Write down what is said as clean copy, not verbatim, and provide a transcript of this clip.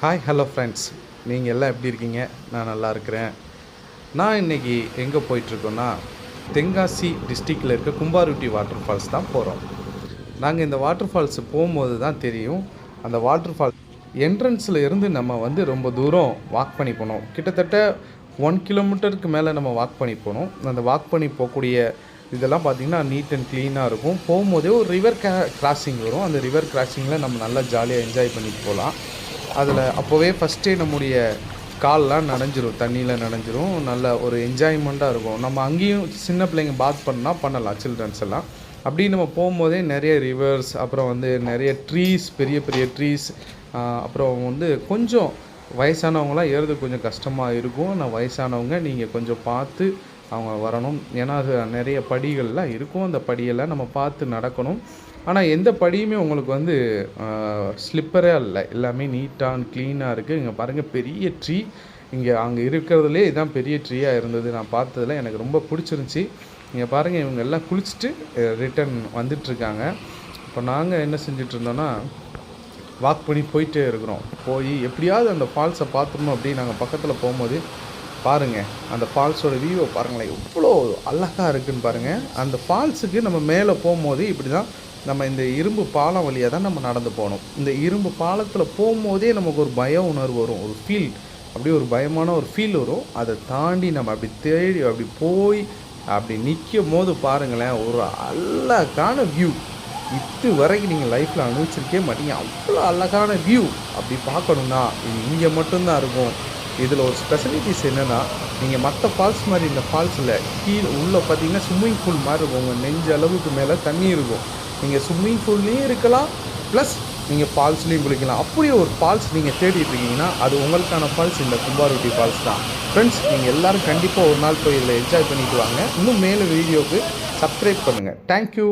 Hi hello friends, நீங்கள் எல்லாம் எப்படி இருக்கீங்க? நான் நல்லா இருக்கிறேன். நான் இன்றைக்கி எங்கே போயிட்டுருக்கோன்னா, தென்காசி டிஸ்ட்ரிக்டில் இருக்க கும்பாருட்டி வாட்டர் ஃபால்ஸ் தான் போகிறோம். நாங்கள் இந்த வாட்டர் ஃபால்ஸு போகும்போது தான் தெரியும், அந்த வாட்டர் ஃபால்ஸ் என்ட்ரன்ஸில் இருந்து நம்ம ரொம்ப தூரம் வாக் பண்ணி போனோம். கிட்டத்தட்ட 1 கிலோமீட்டருக்கு மேலே நம்ம வாக் பண்ணி போனோம். அந்த வாக் பண்ணி போகக்கூடிய இதெல்லாம் பார்த்திங்கன்னா நீட் அண்ட் க்ளீனாக இருக்கும். போகும்போதே ஒரு ரிவர் கிராசிங் வரும். அந்த ரிவர் கிராசிங்கில் நம்ம நல்லா ஜாலியாக என்ஜாய் பண்ணிட்டு போகலாம். அதில் அப்போவே ஃபஸ்ட்டே நம்முடைய கால்லாம் நனைஞ்சிரும், தண்ணியில் நனைஞ்சிரும். நல்ல ஒரு என்ஜாய்மெண்ட்டாக இருக்கும். நம்ம அங்கேயும் சின்ன பிள்ளைங்க பாத் பண்ணலாம் சில்ட்ரன்ஸ் எல்லாம். அப்படி நம்ம போகும்போதே நிறைய ரிவர்ஸ், அப்புறம் நிறைய ட்ரீஸ், பெரிய பெரிய ட்ரீஸ், அப்புறம் கொஞ்சம் வயசானவங்களாம் ஏறுறது கொஞ்சம் கஷ்டமாக இருக்கும். ஆனால் வயசானவங்க நீங்கள் கொஞ்சம் பார்த்து அவங்க வரணும். ஏன்னா அது நிறைய படிகள்லாம் இருக்கும். அந்த படியெல்லாம் நம்ம பார்த்து நடக்கணும். ஆனால் எந்த படியுமே உங்களுக்கு ஸ்லிப்பரே இல்லை. எல்லாமே நீட்டாக அண்ட் க்ளீனாக இருக்குது. இங்கே பாருங்கள், பெரிய ட்ரீ. அங்கே இருக்கிறதுலே இதுதான் பெரிய ட்ரீயாக இருந்தது. நான் பார்த்ததில் எனக்கு ரொம்ப பிடிச்சிருந்துச்சி. இங்கே பாருங்கள், இவங்க எல்லாம் குளிச்சுட்டு ரிட்டன் வந்துட்டுருக்காங்க. இப்போ நாங்கள் என்ன செஞ்சிட்ருந்தோன்னா, வாக் பண்ணி போயிட்டே இருக்கிறோம். போய் எப்படியாவது அந்த ஃபால்ஸை பார்த்துடணும் அப்படின்னு நாங்கள் பக்கத்தில் போகும்போது பாருங்கள், அந்த ஃபால்ஸோட வியூவை பாருங்களேன், எவ்வளோ அழகாக இருக்குதுன்னு பாருங்கள். அந்த ஃபால்ஸுக்கு நம்ம மேலே போகும்போது இப்படி தான் நம்ம இந்த இரும்பு பாலம் வழியாக தான் நம்ம நடந்து போகணும். இந்த இரும்பு பாலத்தில் போகும்போதே நமக்கு ஒரு பய உணர்வு வரும், ஒரு ஃபீல், அப்படியே ஒரு பயமான ஒரு ஃபீல் வரும். அதை தாண்டி நம்ம அப்படி தேடி அப்படி போய் அப்படி நிற்கும் போது பாருங்களேன், ஒரு அழகான வியூ. இது வரைக்கும் நீங்கள் லைஃப்பில் அனுபவிச்சிருக்கே மாட்டீங்க. அவ்வளோ அழகான வியூ. அப்படி பார்க்கணுன்னா இது இங்கே மட்டும்தான் இருக்கும். இதில் ஒரு ஸ்பெஷலிட்டிஸ் என்னென்னா, நீங்கள் மற்ற ஃபால்ஸ் மாதிரி இந்த ஃபால்ஸில் உள்ளே பார்த்தீங்கன்னா ஸ்விம்மிங் பூல் மாதிரி இருக்கும். உங்கள் நெஞ்சு அளவுக்கு மேலே தண்ணி இருக்கும். நீங்கள் ஸ்விம்மிங் பூல்லையும் இருக்கலாம், ப்ளஸ் நீங்கள் ஃபால்ஸ்லேயும் குளிக்கலாம். அப்படியே ஒரு ஃபால்ஸ் நீங்கள் தேடிட்டு இருக்கீங்கன்னா அது உங்களுக்கான ஃபால்ஸ் இந்த கும்பாருட்டி ஃபால்ஸ் தான். ஃப்ரெண்ட்ஸ், நீங்கள் எல்லோரும் கண்டிப்பாக ஒரு நாள் போய் இதில் என்ஜாய் பண்ணிட்டு வாங்க. இன்னும் மேலே வீடியோவுக்கு சப்ஸ்கிரைப் பண்ணுங்கள். தேங்க்யூ.